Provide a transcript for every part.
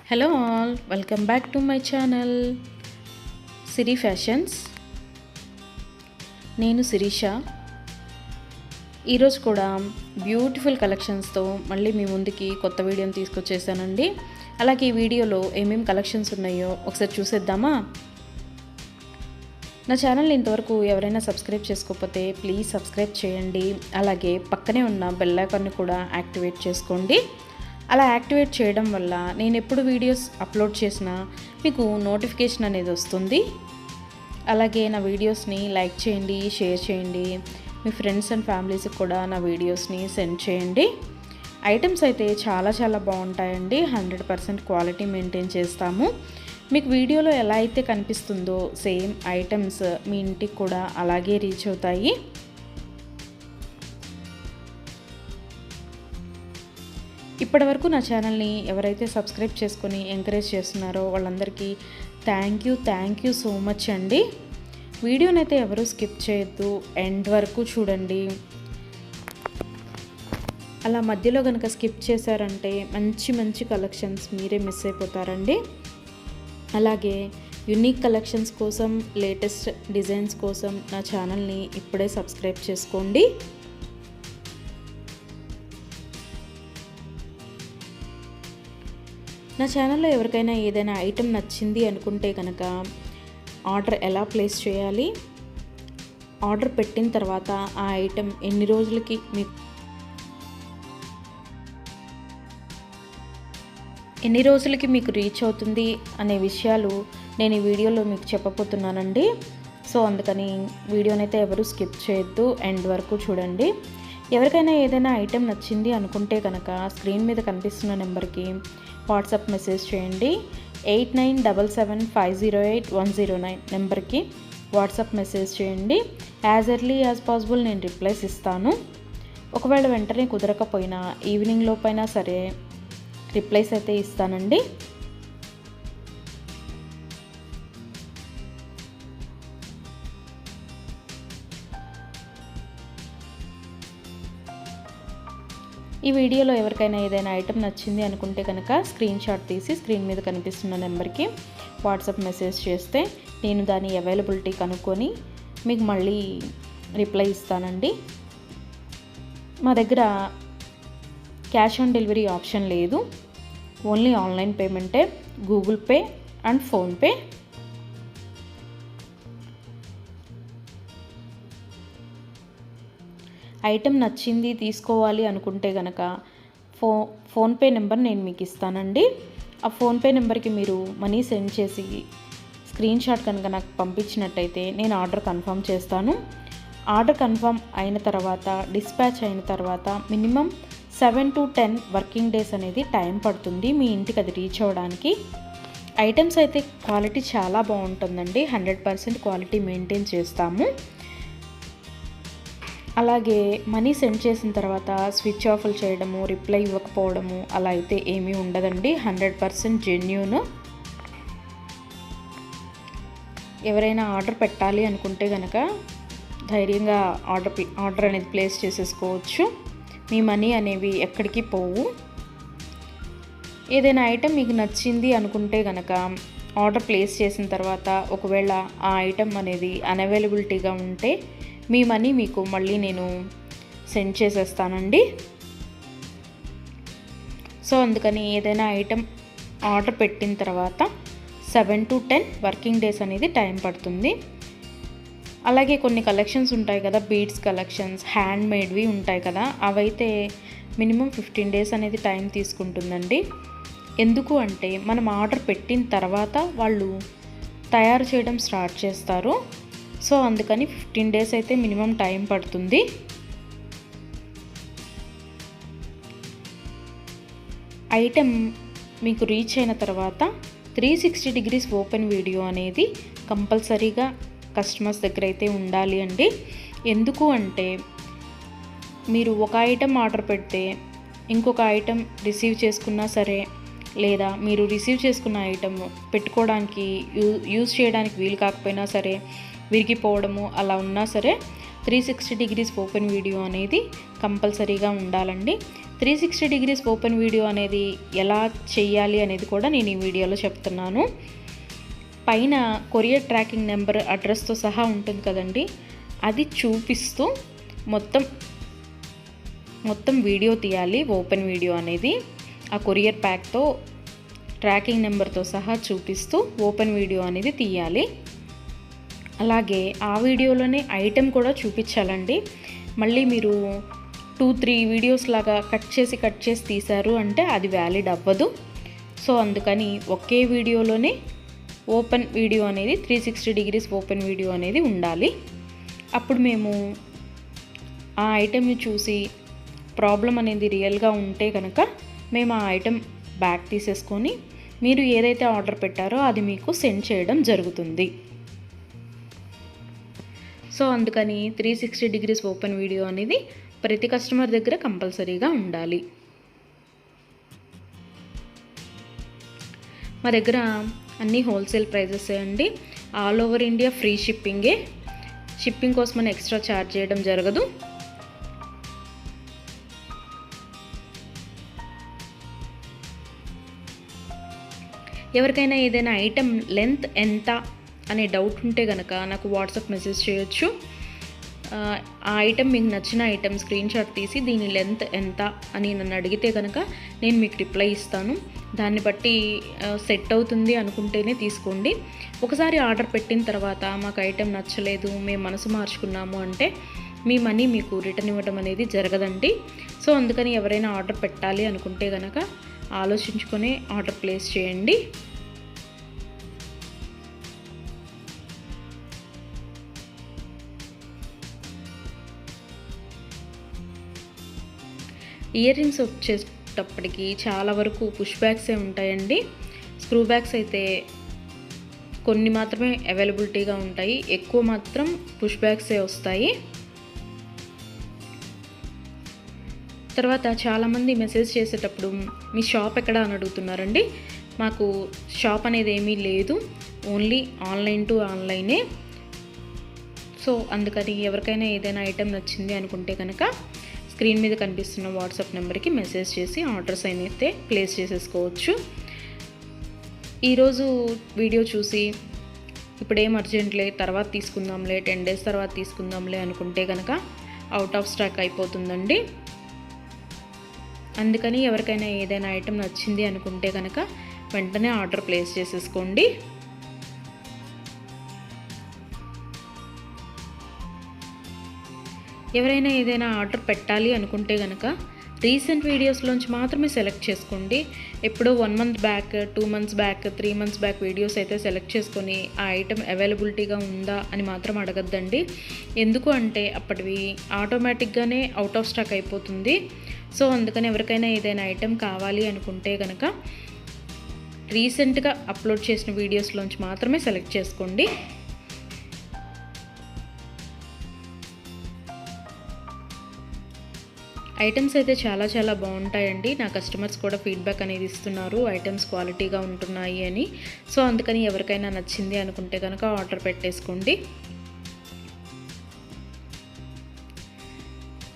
Hello all, welcome back to my channel Siri fashions. నేను శిరీష. ఈరోజు కూడా బ్యూటిఫుల్ కలెక్షన్స్తో మళ్ళీ మీ ముందుకి కొత్త వీడియోని తీసుకొచ్చేసానండి. అలాగే ఈ వీడియోలో ఏమేమి కలెక్షన్స్ ఉన్నాయో ఒకసారి చూసేద్దామా? నా ఛానల్ని ఇంతవరకు ఎవరైనా సబ్స్క్రైబ్ చేసుకోకపోతే ప్లీజ్ సబ్స్క్రైబ్ చేయండి. అలాగే పక్కనే ఉన్న బెల్ ఐకాన్ని కూడా యాక్టివేట్ చేసుకోండి. అలా యాక్టివేట్ చేయడం వల్ల నేను ఎప్పుడు వీడియోస్ అప్లోడ్ చేసినా మీకు నోటిఫికేషన్ అనేది వస్తుంది. అలాగే నా వీడియోస్ని లైక్ చేయండి, షేర్ చేయండి. మీ ఫ్రెండ్స్ అండ్ ఫ్యామిలీస్కి కూడా నా వీడియోస్ని సెండ్ చేయండి. ఐటమ్స్ అయితే చాలా బాగుంటాయండి. 100% క్వాలిటీ మెయింటైన్ చేస్తాము. మీకు వీడియోలో ఎలా అయితే కనిపిస్తుందో సేమ్ ఐటమ్స్ మీ ఇంటికి కూడా అలాగే రీచ్ అవుతాయి. ఇప్పటివరకు నా ఛానల్ని ఎవరైతే సబ్స్క్రైబ్ చేసుకొని ఎంకరేజ్ చేస్తున్నారో వాళ్ళందరికీ థ్యాంక్ యూ సో మచ్ అండి. వీడియోనైతే ఎవరు స్కిప్ చేయొద్దు, ఎండ్ వరకు చూడండి. అలా మధ్యలో కనుక స్కిప్ చేశారంటే మంచి కలెక్షన్స్ మీరే మిస్ అయిపోతారండి. అలాగే యూనిక్ కలెక్షన్స్ కోసం, లేటెస్ట్ డిజైన్స్ కోసం నా ఛానల్ని ఇప్పుడే సబ్స్క్రైబ్ చేసుకోండి. నా ఛానల్లో ఎవరికైనా ఏదైనా ఐటెం నచ్చింది అనుకుంటే కనుక ఆర్డర్ ఎలా ప్లేస్ చేయాలి, ఆర్డర్ పెట్టిన తర్వాత ఆ ఐటెం ఎన్ని రోజులకి మీకు రీచ్ అవుతుంది అనే విషయాలు నేను ఈ వీడియోలో మీకు చెప్పబోతున్నానండి. సో అందుకని వీడియోనైతే ఎవరు స్కిప్ చేయొద్దు, ఎండ్ వరకు చూడండి. ఎవరికైనా ఏదైనా ఐటెం నచ్చింది అనుకుంటే కనుక స్క్రీన్ మీద కనిపిస్తున్న నెంబర్కి వాట్సాప్ మెసేజ్ చేయండి. 8977508109 నెంబర్కి వాట్సాప్ మెసేజ్ చేయండి. యాజ్ ఎర్లీ యాజ్ పాసిబుల్ నేను రిప్లైస్ ఇస్తాను. ఒకవేళ వెంటనే కుదరకపోయినా ఈవినింగ్ లోపైనా సరే రిప్లైస్ అయితే ఇస్తానండి. ఈ వీడియోలో ఎవరికైనా ఏదైనా ఐటెం నచ్చింది అనుకుంటే కనుక స్క్రీన్ షాట్ తీసి స్క్రీన్ మీద కనిపిస్తున్న నెంబర్కి వాట్సాప్ మెసేజ్ చేస్తే నేను దాని అవైలబిలిటీ కనుక్కొని మీకు మళ్ళీ రిప్లై ఇస్తానండి. మా దగ్గర క్యాష్ ఆన్ డెలివరీ ఆప్షన్ లేదు, ఓన్లీ ఆన్లైన్ పేమెంటే, Google Pay and PhonePe. Item నచ్చింది తీసుకోవాలి అనుకుంటే కనుక ఫోన్పే నెంబర్ నేను మీకు ఇస్తానండి. ఆ ఫోన్పే నెంబర్కి మీరు మనీ సెండ్ చేసి స్క్రీన్ షాట్ కనుక నాకు పంపించినట్టయితే నేను ఆర్డర్ కన్ఫర్మ్ చేస్తాను. ఆర్డర్ కన్ఫర్మ్ అయిన తర్వాత, డిస్పాచ్ అయిన తర్వాత మినిమం 7 to 10 వర్కింగ్ డేస్ అనేది టైం పడుతుంది మీ ఇంటికి అది రీచ్ అవ్వడానికి. ఐటమ్స్ అయితే క్వాలిటీ చాలా బాగుంటుందండి. 100% క్వాలిటీ మెయింటైన్ చేస్తాము. అలాగే మనీ సెండ్ చేసిన తర్వాత స్విచ్ ఆఫ్లు చేయడము, రిప్లై ఇవ్వకపోవడము అలా అయితే ఏమీ ఉండదండి. 100% జెన్యూన్. ఎవరైనా ఆర్డర్ పెట్టాలి అనుకుంటే కనుక ధైర్యంగా ఆర్డర్ అనేది ప్లేస్ చేసేసుకోవచ్చు. మీ మనీ అనేవి ఎక్కడికి పోవు. ఏదైనా ఐటెం మీకు నచ్చింది అనుకుంటే కనుక ఆర్డర్ ప్లేస్ చేసిన తర్వాత ఒకవేళ ఆ ఐటెం అనేది అన్అవైలబిలిటీగా ఉంటే మీ మనీ మీకు మళ్ళీ నేను సెండ్ చేసేస్తానండి. సో అందుకని ఏదైనా ఐటెం ఆర్డర్ పెట్టిన తర్వాత 7 to 10 వర్కింగ్ డేస్ అనేది టైం పడుతుంది. అలాగే కొన్ని కలెక్షన్స్ ఉంటాయి కదా, బీడ్స్ కలెక్షన్స్, హ్యాండ్ మేడ్వి ఉంటాయి కదా, అవైతే మినిమం 15 డేస్ అనేది టైం తీసుకుంటుందండి. ఎందుకు అంటే మనం ఆర్డర్ పెట్టిన తర్వాత వాళ్ళు తయారు చేయడం స్టార్ట్ చేస్తారు. సో అందుకని 15 డేస్ అయితే మినిమం టైం పడుతుంది. ఐటెం మీకు రీచ్ అయిన తర్వాత 360 degrees ఓపెన్ వీడియో అనేది కంపల్సరీగా కస్టమర్స్ దగ్గర అయితే ఉండాలి అండి. ఎందుకు అంటే మీరు ఒక ఐటెం ఆర్డర్ పెడితే ఇంకొక ఐటెం రిసీవ్ చేసుకున్నా సరే, లేదా మీరు రిసీవ్ చేసుకున్న ఐటెం పెట్టుకోవడానికి యూజ్ చేయడానికి వీలు కాకపోయినా సరే, విరిగిపోవడము అలా ఉన్నా సరే 360 degrees ఓపెన్ వీడియో అనేది కంపల్సరీగా ఉండాలండి. 360 డిగ్రీస్ ఓపెన్ వీడియో అనేది ఎలా చేయాలి అనేది కూడా నేను ఈ వీడియోలో చెప్తున్నాను. పైన కొరియర్ ట్రాకింగ్ నెంబర్ అడ్రస్తో సహా ఉంటుంది కదండి, అది చూపిస్తూ మొత్తం వీడియో తీయాలి. ఓపెన్ వీడియో అనేది ఆ కొరియర్ ప్యాక్తో ట్రాకింగ్ నెంబర్తో సహా చూపిస్తూ ఓపెన్ వీడియో అనేది తీయాలి. అలాగే ఆ వీడియోలోనే ఐటెం కూడా చూపించాలండి. మళ్ళీ మీరు 2-3 వీడియోస్ లాగా కట్ చేసి తీశారు అంటే అది వ్యాలిడ్ అవ్వదు. సో అందుకని ఒకే వీడియోలోనే ఓపెన్ వీడియో అనేది 360 డిగ్రీస్ ఓపెన్ వీడియో అనేది ఉండాలి. అప్పుడు మేము ఆ ఐటెంని చూసి ప్రాబ్లం అనేది రియల్గా ఉంటే కనుక మేము ఆ ఐటెం బ్యాక్ తీసేసుకొని మీరు ఏదైతే ఆర్డర్ పెట్టారో అది మీకు సెండ్ చేయడం జరుగుతుంది. సో అందుకని 360 డిగ్రీస్ ఓపెన్ వీడియో అనేది ప్రతి కస్టమర్ దగ్గర కంపల్సరీగా ఉండాలి. మా దగ్గర అన్నీ హోల్సేల్ ప్రైజెస్ అండి. ఆల్ ఓవర్ ఇండియా ఫ్రీ షిప్పింగే. షిప్పింగ్ కోసం మనం ఎక్స్ట్రా ఛార్జ్ చేయడం జరగదు. ఎవరికైనా ఏదైనా ఐటెం లెంత్ ఎంత అనే డౌట్ ఉంటే కనుక నాకు వాట్సాప్ మెసేజ్ చేయొచ్చు. ఆ ఐటెం మీకు నచ్చిన ఐటెం స్క్రీన్ షాట్ తీసి దీని లెంత్ ఎంత అని నన్ను అడిగితే కనుక నేను మీకు రిప్లై ఇస్తాను. దాన్ని బట్టి సెట్ అవుతుంది అనుకుంటేనే తీసుకోండి. ఒకసారి ఆర్డర్ పెట్టిన తర్వాత మాకు ఐటెం నచ్చలేదు, మేము మనసు మార్చుకున్నాము అంటే మీ మనీ మీకు రిటర్న్ ఇవ్వడం అనేది జరగదండి. సో అందుకని ఎవరైనా ఆర్డర్ పెట్టాలి అనుకుంటే కనుక ఆలోచించుకొని ఆర్డర్ ప్లేస్ చేయండి. ఇయర్ రింగ్స్ వచ్చేటప్పటికి చాలా వరకు పుష్ బ్యాగ్సే ఉంటాయండి. స్క్రూ బ్యాగ్స్ అయితే కొన్ని మాత్రమే అవైలబిలిటీగా ఉంటాయి, ఎక్కువ మాత్రం పుష్ బ్యాగ్సే వస్తాయి. తర్వాత చాలామంది మెసేజ్ చేసేటప్పుడు మీ షాప్ ఎక్కడ అని అడుగుతున్నారండి. మాకు షాప్ అనేది ఏమీ లేదు, ఓన్లీ ఆన్లైన్ టు ఆన్లైనే. సో అందుకని ఎవరికైనా ఏదైనా ఐటెం నచ్చింది అనుకుంటే కనుక స్క్రీన్ మీద కనిపిస్తున్న వాట్సాప్ నెంబర్కి మెసేజ్ చేసి ఆర్డర్స్ అయితే ప్లేస్ చేసేసుకోవచ్చు. ఈరోజు వీడియో చూసి ఇప్పుడేం అర్జెంట్లే తర్వాత తీసుకుందాంలే, 10 days తర్వాత తీసుకుందాంలే అనుకుంటే కనుక అవుట్ ఆఫ్ స్టాక్ అయిపోతుందండి. అందుకని ఎవరికైనా ఏదైనా ఐటెం నచ్చింది అనుకుంటే కనుక వెంటనే ఆర్డర్ ప్లేస్ చేసేసుకోండి. ఎవరైనా ఏదైనా ఆర్డర్ పెట్టాలి అనుకుంటే కనుక రీసెంట్ వీడియోస్లోంచి మాత్రమే సెలెక్ట్ చేసుకోండి. ఎప్పుడో 1 month back, 2 months back, 3 months back videos అయితే సెలెక్ట్ చేసుకొని ఆ ఐటెం అవైలబిలిటీగా ఉందా అని మాత్రం అడగద్దండి. ఎందుకు అంటే అప్పటివి ఆటోమేటిక్గానే అవుట్ ఆఫ్ స్టాక్ అయిపోతుంది. సో అందుకని ఎవరికైనా ఏదైనా ఐటెం కావాలి అనుకుంటే కనుక రీసెంట్గా అప్లోడ్ చేసిన వీడియోస్లోంచి మాత్రమే సెలెక్ట్ చేసుకోండి. ఐటమ్స్ అయితే చాలా చాలా బాగుంటాయండి. నా కస్టమర్స్ కూడా ఫీడ్బ్యాక్ అనేది ఇస్తున్నారు, ఐటమ్స్ క్వాలిటీగా ఉంటున్నాయి అని. సో అందుకని ఎవరికైనా నచ్చింది అనుకుంటే కనుక ఆర్డర్ పెట్టేసుకోండి.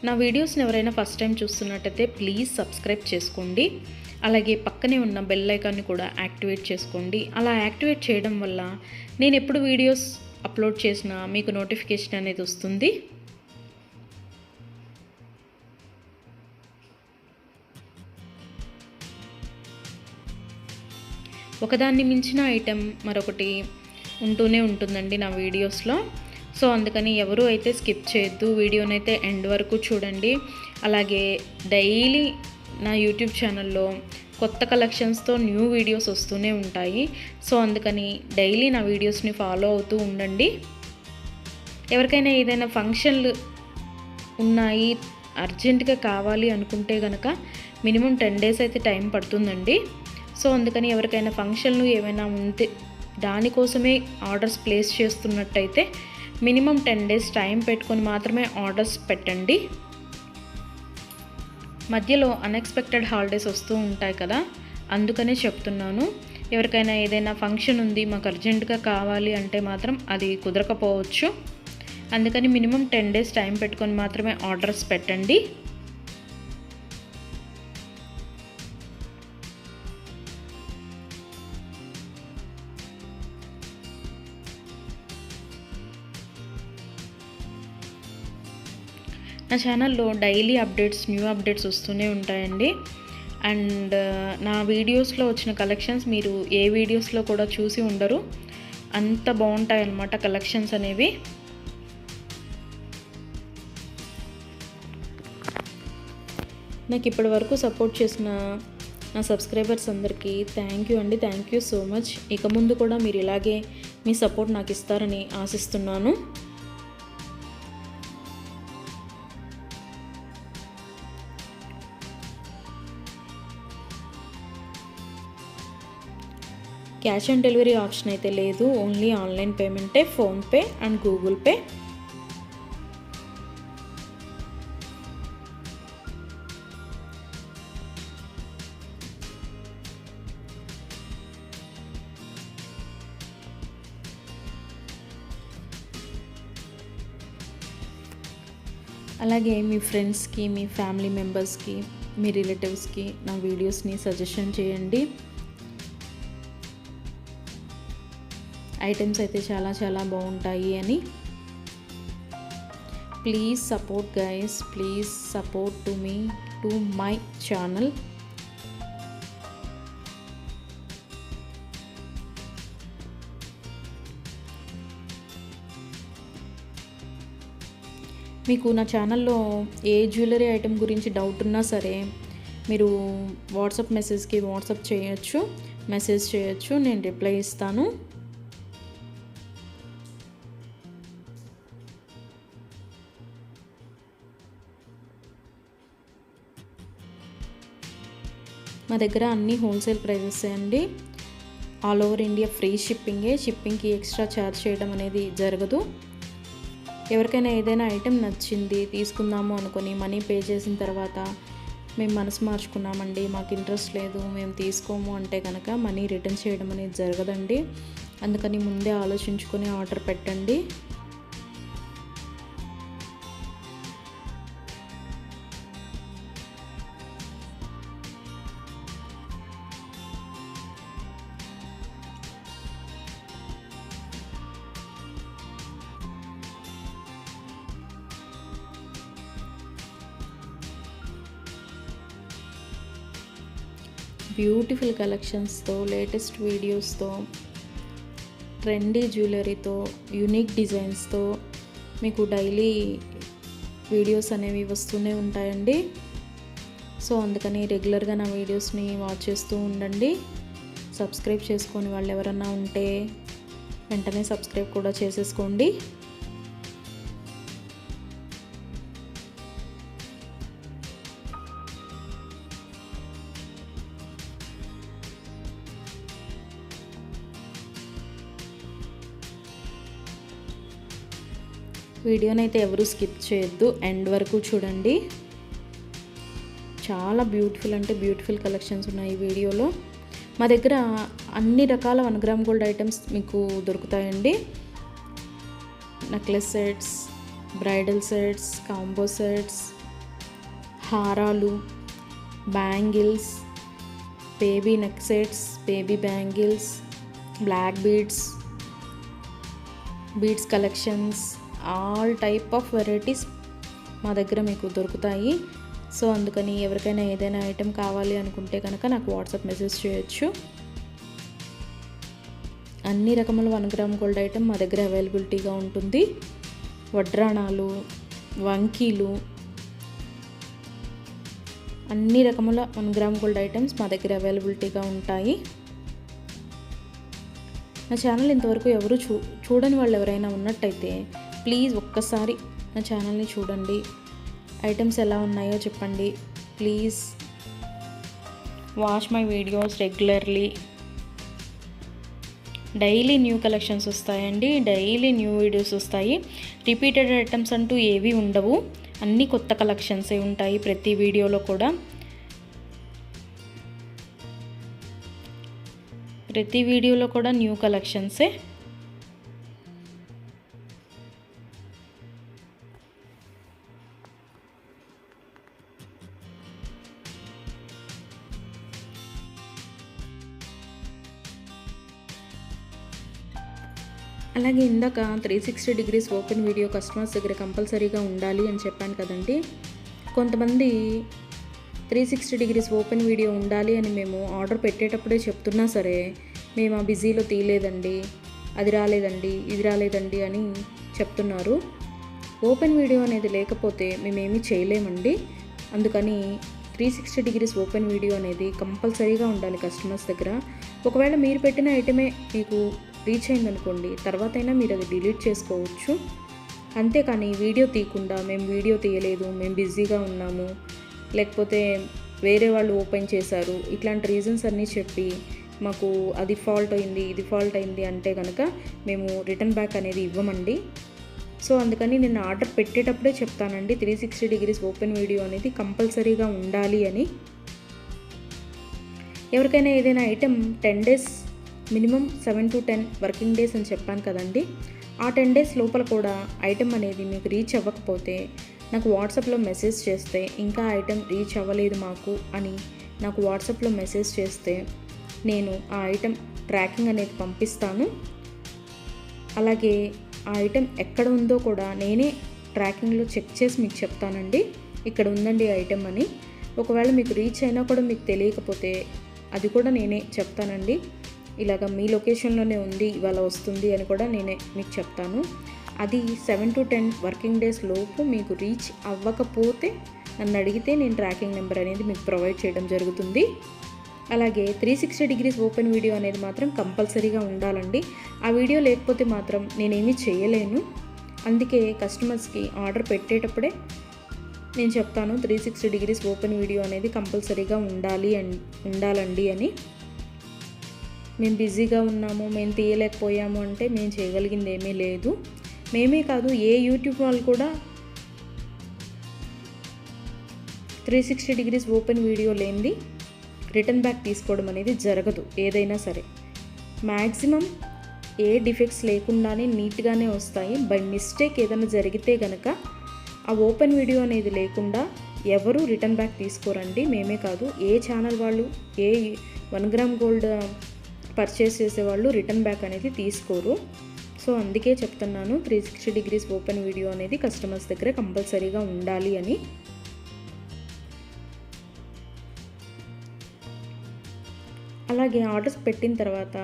నా వీడియోస్ని ఎవరైనా ఫస్ట్ టైం చూస్తున్నట్టయితే ప్లీజ్ సబ్స్క్రైబ్ చేసుకోండి. అలాగే పక్కనే ఉన్న బెల్ ఐకాన్ని కూడా యాక్టివేట్ చేసుకోండి. అలా యాక్టివేట్ చేయడం వల్ల నేను ఎప్పుడు వీడియోస్ అప్లోడ్ చేసినా మీకు నోటిఫికేషన్ అనేది వస్తుంది. ఒకదాన్ని మించిన ఐటెం మరొకటి ఉంటూనే ఉంటుందండి నా వీడియోస్లో. సో అందుకని ఎవరు అయితే స్కిప్ చేయొద్దు, వీడియోనైతే ఎండ్ వరకు చూడండి. అలాగే డైలీ నా యూట్యూబ్ ఛానల్లో కొత్త కలెక్షన్స్తో న్యూ వీడియోస్ వస్తూనే ఉంటాయి. సో అందుకని డైలీ నా వీడియోస్ని ఫాలో అవుతూ ఉండండి. ఎవరికైనా ఏదైనా ఫంక్షన్లు ఉన్నాయి, అర్జెంటుగా కావాలి అనుకుంటే కనుక మినిమం 10 days అయితే టైం పడుతుందండి. సో అందుకని ఎవరికైనా ఫంక్షన్లు ఏమైనా ఉంటే దానికోసమే ఆర్డర్స్ ప్లేస్ చేస్తున్నట్టయితే మినిమం 10 days టైం పెట్టుకొని మాత్రమే ఆర్డర్స్ పెట్టండి. మధ్యలో అన్ఎక్స్పెక్టెడ్ హాలిడేస్ వస్తూ ఉంటాయి కదా, అందుకనే చెప్తున్నాను. ఎవరికైనా ఏదైనా ఫంక్షన్ ఉంది, మాకు అర్జెంటుగా కావాలి అంటే మాత్రం అది కుదరకపోవచ్చు. అందుకని మినిమం 10 days టైం పెట్టుకొని మాత్రమే ఆర్డర్స్ పెట్టండి. నా ఛానల్లో డైలీ అప్డేట్స్, న్యూ అప్డేట్స్ వస్తూనే ఉంటాయండి. అండ్ నా వీడియోస్లో వచ్చిన కలెక్షన్స్ మీరు ఏ వీడియోస్లో కూడా చూసి ఉండరు, అంత బాగుంటాయి అన్నమాట కలెక్షన్స్ అనేవి. నాకు ఇప్పటి వరకు సపోర్ట్ చేసిన నా సబ్స్క్రైబర్స్ అందరికీ థ్యాంక్ యూ అండి. Thank you so much. ఇక ముందు కూడా మీరు ఇలాగే మీ సపోర్ట్ నాకు ఇస్తారని ఆశిస్తున్నాను. క్యాష్ ఆన్ డెలివరీ ఆప్షన్ అయితే లేదు, ఓన్లీ ఆన్లైన్ పేమెంటే, ఫోన్పే అండ్ గూగుల్ పే. అలాగే మీ ఫ్రెండ్స్కి, మీ ఫ్యామిలీ మెంబర్స్కి, మీ రిలేటివ్స్కి నా వీడియోస్ని సజెషన్ చేయండి. ఐటమ్స్ అయితే చాలా చాలా బాగుంటాయి అని. Please support guys, please support to me, to my channel. మీకు నా ఛానల్లో ఏ జ్యువెలరీ ఐటెం గురించి డౌట్ ఉన్నా సరే మీరు వాట్సాప్ మెసేజ్కి వాట్సాప్ చేయొచ్చు, మెసేజ్ చేయొచ్చు, నేను రిప్లై ఇస్తాను. మా దగ్గర అన్ని హోల్సేల్ ప్రైజెస్ అండి. ఆల్ ఓవర్ ఇండియా ఫ్రీ షిప్పింగే. షిప్పింగ్కి ఎక్స్ట్రా ఛార్జ్ చేయడం అనేది జరగదు. ఎవరికైనా ఏదైనా ఐటెం నచ్చింది తీసుకుందాము అనుకొని మనీ పే చేసిన తర్వాత మేము మనసు మార్చుకున్నామండి, మాకు ఇంట్రెస్ట్ లేదు, మేము తీసుకోము అంటే కనుక మనీ రిటర్న్ చేయడం అనేది జరగదండి. అందుకని ముందే ఆలోచించుకొని ఆర్డర్ పెట్టండి. బ్యూటిఫుల్ కలెక్షన్స్తో, లేటెస్ట్ వీడియోస్తో, ట్రెండీ జ్యువెలరీతో, యూనిక్ డిజైన్స్తో మీకు డైలీ వీడియోస్ అనేవి వస్తూనే ఉంటాయండి. సో అందుకని రెగ్యులర్గా నా వీడియోస్ని వాచ్ చేస్తూ ఉండండి. సబ్స్క్రైబ్ చేసుకొని వాళ్ళు ఎవరన్నా ఉంటే వెంటనే సబ్స్క్రైబ్ కూడా చేసేసుకోండి. వీడియోని అయితే ఎవరు స్కిప్ చేయొద్దు, ఎండ్ వరకు చూడండి. చాలా బ్యూటిఫుల్ అంటే బ్యూటిఫుల్ కలెక్షన్స్ ఉన్నాయి ఈ వీడియోలో. మా దగ్గర అన్ని రకాల 1 గ్రామ్ గోల్డ్ ఐటమ్స్ మీకు దొరుకుతాయండి. Necklace sets, bridal sets, combo sets, హారాలు, bangles, baby neck sets, baby bangles, black beads collections, all type of varieties మా దగ్గర మీకు దొరుకుతాయి. సో అందుకని ఎవరికైనా ఏదైనా ఐటెం కావాలి అనుకుంటే కనుక నాకు వాట్సాప్ మెసేజ్ చేయొచ్చు. అన్ని రకముల 1 గ్రామ్ గోల్డ్ ఐటెం మా దగ్గర అవైలబిలిటీగా ఉంటుంది. వడ్రాణాలు, వంకీలు, అన్ని రకముల 1 గ్రామ్ గోల్డ్ ఐటమ్స్ మా దగ్గర అవైలబిలిటీగా ఉంటాయి. నా ఛానల్ ఇంతవరకు ఎవరు చూడని వాళ్ళు ఎవరైనా ఉన్నట్టయితే ప్లీజ్ ఒక్కసారి నా ఛానల్ని చూడండి. ఐటమ్స్ ఎలా ఉన్నాయో చెప్పండి. Please watch my videos regularly. Daily new collections వస్తాయండి, డైలీ న్యూ వీడియోస్ వస్తాయి. రిపీటెడ్ ఐటమ్స్ అంటూ ఏవి ఉండవు, అన్నీ కొత్త కలెక్షన్సే ఉంటాయి ప్రతి వీడియోలో కూడా. ప్రతి వీడియోలో కూడా న్యూ కలెక్షన్సే. అలాగే ఇందాక 360 డిగ్రీస్ ఓపెన్ వీడియో కస్టమర్స్ దగ్గర కంపల్సరీగా ఉండాలి అని చెప్పాను కదండి. కొంతమంది 360 డిగ్రీస్ ఓపెన్ వీడియో ఉండాలి అని మేము ఆర్డర్ పెట్టేటప్పుడే చెప్తున్నా సరే, మేము ఆ బిజీలో తీయలేదండి, అది రాలేదండి, ఇది రాలేదండి అని చెప్తున్నారు. ఓపెన్ వీడియో అనేది లేకపోతే మేమేమీ చేయలేమండి. అందుకని 360 డిగ్రీస్ ఓపెన్ వీడియో అనేది కంపల్సరీగా ఉండాలి కస్టమర్స్ దగ్గర. ఒకవేళ మీరు పెట్టిన ఐటమే మీకు రీచ్ అయిందనుకోండి, తర్వాత అయినా మీరు అది డిలీట్ చేసుకోవచ్చు. అంతేకాని వీడియో తీయకుండా మేము వీడియో తీయలేదు, మేము బిజీగా ఉన్నాము, లేకపోతే వేరే వాళ్ళు ఓపెన్ చేశారు, ఇట్లాంటి రీజన్స్ అన్నీ చెప్పి మాకు అది ఫాల్ట్ అయింది, ఇది ఫాల్ట్ అయింది అంటే కనుక మేము రిటర్న్ బ్యాక్ అనేది ఇవ్వమండి. సో అందుకని నేను ఆర్డర్ పెట్టేటప్పుడే చెప్తానండి 360 డిగ్రీస్ ఓపెన్ వీడియో అనేది కంపల్సరీగా ఉండాలి అని. ఎవరికైనా ఏదైనా item 10 days minimum 7 to 10 working days అని చెప్పాను కదండి. ఆ 10 డేస్ లోపల కూడా ఐటెం అనేది మీకు రీచ్ అవ్వకపోతే నాకు వాట్సాప్లో మెసేజ్ చేస్తే, ఇంకా ఐటెం రీచ్ అవ్వలేదు మాకు అని నాకు వాట్సాప్లో మెసేజ్ చేస్తే నేను ఆ ఐటెం ట్రాకింగ్ అనేది పంపిస్తాను. అలాగే ఆ ఐటెం ఎక్కడ ఉందో కూడా నేనే ట్రాకింగ్లో చెక్ చేసి మీకు చెప్తానండి, ఇక్కడ ఉందండి ఐటెం అని. ఒకవేళ మీకు రీచ్ అయినా కూడా మీకు తెలియకపోతే అది కూడా నేనే చెప్తానండి. ఇలాగ మీ లొకేషన్లోనే ఉంది, ఇవాళ వస్తుంది అని కూడా నేనే మీకు చెప్తాను. అది 7 to 10 వర్కింగ్ డేస్ లోపు మీకు రీచ్ అవ్వకపోతే నన్ను అడిగితే నేను ట్రాకింగ్ నెంబర్ అనేది మీకు ప్రొవైడ్ చేయడం జరుగుతుంది. అలాగే 360 డిగ్రీస్ ఓపెన్ వీడియో అనేది మాత్రం కంపల్సరీగా ఉండాలండి. ఆ వీడియో లేకపోతే మాత్రం నేనేమీ చేయలేను. అందుకే కస్టమర్స్కి ఆర్డర్ పెట్టేటప్పుడే నేను చెప్తాను 360 డిగ్రీస్ ఓపెన్ వీడియో అనేది కంపల్సరీగా ఉండాలండి అని. మేము బిజీగా ఉన్నాము, మేము తీయలేకపోయాము అంటే మేము చేయగలిగింది ఏమీ లేదు. మేమే కాదు, ఏ యూట్యూబ్ వాళ్ళు కూడా 360 డిగ్రీస్ ఓపెన్ వీడియో లేనిది రిటర్న్ బ్యాక్ తీసుకోవడం అనేది జరగదు. ఏదైనా సరే మ్యాక్సిమం ఏ డిఫెక్ట్స్ లేకుండానే నీట్గానే వస్తాయి. బై మిస్టేక్ ఏదైనా జరిగితే కనుక ఆ ఓపెన్ వీడియో అనేది లేకుండా ఎవరు రిటర్న్ బ్యాక్ తీసుకోరండి. మేమే కాదు, ఏ ఛానల్ వాళ్ళు, ఏ 1 గ్రామ్ గోల్డ్ పర్చేస్ చేసేవాళ్ళు రిటర్న్ బ్యాక్ అనేది తీసుకోరు. సో అందుకే చెప్తున్నాను 360 డిగ్రీస్ ఓపెన్ వీడియో అనేది కస్టమర్స్ దగ్గర కంపల్సరీగా ఉండాలి అని. అలాగే ఆర్డర్స్ పెట్టిన తర్వాత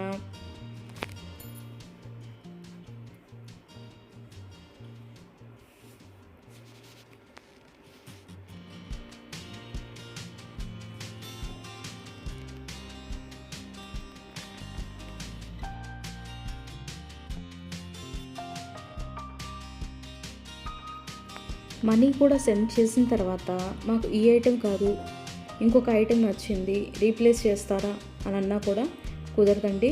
మనీ కూడా సెండ్ చేసిన తర్వాత మాకు ఈ ఐటెం కాదు, ఇంకొక ఐటెం నచ్చింది, రీప్లేస్ చేస్తారా అని అన్నా కూడా కుదరదండి.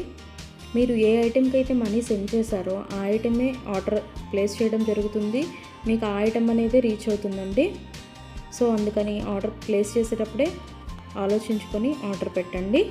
మీరు ఏ ఐటెంకి అయితే మనీ సెండ్ చేశారో ఆ ఐటమే ఆర్డర్ ప్లేస్ చేయడం జరుగుతుంది. మీకు ఆ ఐటెం అనేది రీచ్ అవుతుందండి. సో అందుకని ఆర్డర్ ప్లేస్ చేసేటప్పుడే ఆలోచించుకొని ఆర్డర్ పెట్టండి.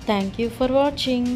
Thank you for watching.